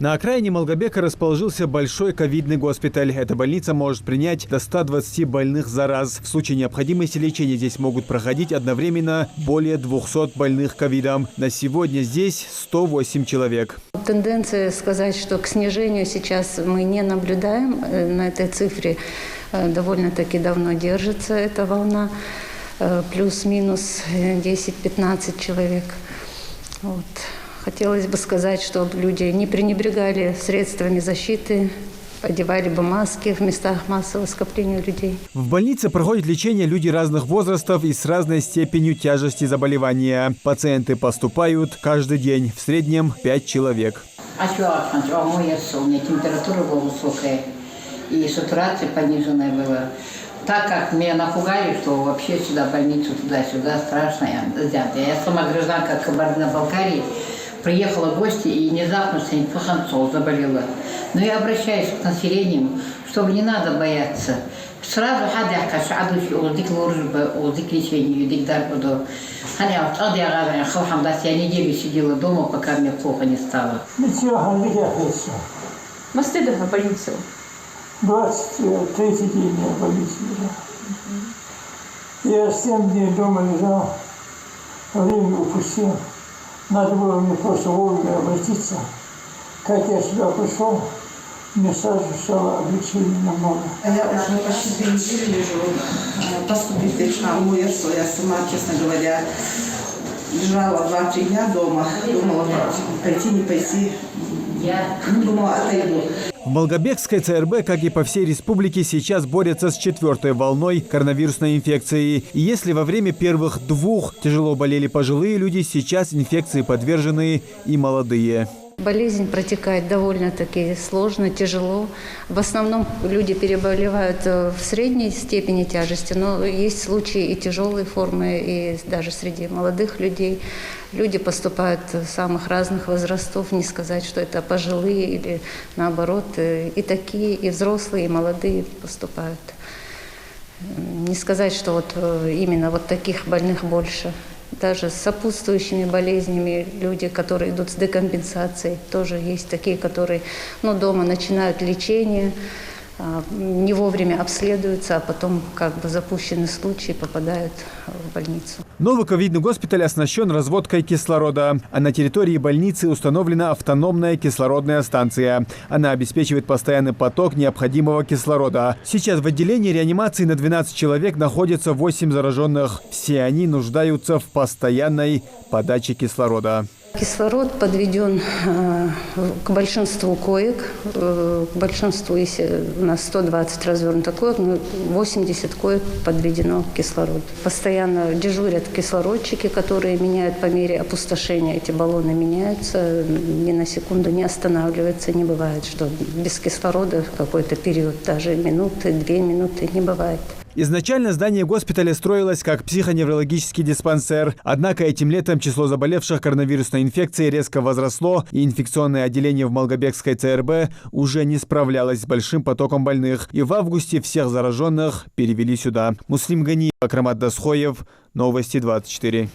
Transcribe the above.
На окраине Малгобека расположился большой ковидный госпиталь. Эта больница может принять до 120 больных за раз. В случае необходимости лечения здесь могут проходить одновременно более 200 больных ковидом. На сегодня здесь 108 человек. Тенденция сказать, что к снижению сейчас мы не наблюдаем. На этой цифре довольно-таки давно держится эта волна. Плюс-минус 10-15 человек. Вот. Хотелось бы сказать, чтобы люди не пренебрегали средствами защиты, одевали бы маски в местах массового скопления людей. В больнице проходит лечение люди разных возрастов и с разной степенью тяжести заболевания. Пациенты поступают каждый день, в среднем 5 человек. У меня температура была высокая и сатурация пониженная была. Так как меня напугали, что вообще сюда, в больницу, туда-сюда, страшно. Я сама гражданка Кабардино-Балкарии, приехала в гости и внезапно Фаханцов заболела. Но я обращаюсь к населению, чтобы не надо бояться. Сразу я неделю сидела дома, пока мне плохо не стало. В больницу? 23-й день я в больнице лежал. Я 7 дней дома лежал, время упустил. Надо было мне просто вовремя обратиться. Как я сюда пришел, мне сразу стало облегчение намного. Я уже почти 2 недели лежу. Поступить вечером УРС. Я сама, честно говоря, лежала 2-3 дня дома. Думала, пойти, не пойти. Думала, отойду. В Малгобекской ЦРБ, как и по всей республике, сейчас борются с 4-й волной коронавирусной инфекции. И если во время первых 2 тяжело болели пожилые люди, сейчас инфекции подвержены и молодые. Болезнь протекает довольно-таки сложно, тяжело. В основном люди переболевают в средней степени тяжести, но есть случаи и тяжелой формы, и даже среди молодых людей. Люди поступают самых разных возрастов, не сказать, что это пожилые или наоборот. И такие, и взрослые, и молодые поступают. Не сказать, что вот именно вот таких больных больше. Даже с сопутствующими болезнями люди, которые идут с декомпенсацией, тоже есть такие, которые дома начинают лечение, не вовремя обследуются, а потом как бы запущенные случаи попадают в больницу. Новый ковидный госпиталь оснащен разводкой кислорода, а на территории больницы установлена автономная кислородная станция. Она обеспечивает постоянный поток необходимого кислорода. Сейчас в отделении реанимации на 12 человек находятся 8 зараженных. Все они нуждаются в постоянной подаче кислорода. Кислород подведен к большинству коек. К большинству, если у нас 120 развернутых коек, 80 коек подведено к кислороду. Постоянно дежурят кислородчики, которые меняют по мере опустошения. Эти баллоны меняются, ни на секунду не останавливаются. Не бывает, что без кислорода в какой-то период, даже минуты, 2 минуты не бывает. Изначально здание госпиталя строилось как психоневрологический диспансер. Однако этим летом число заболевших коронавирусной инфекцией резко возросло, и инфекционное отделение в Малгобекской ЦРБ уже не справлялось с большим потоком больных. И в августе всех зараженных перевели сюда. Муслим Ганиев, Акрамат Дасхоев, Новости 24.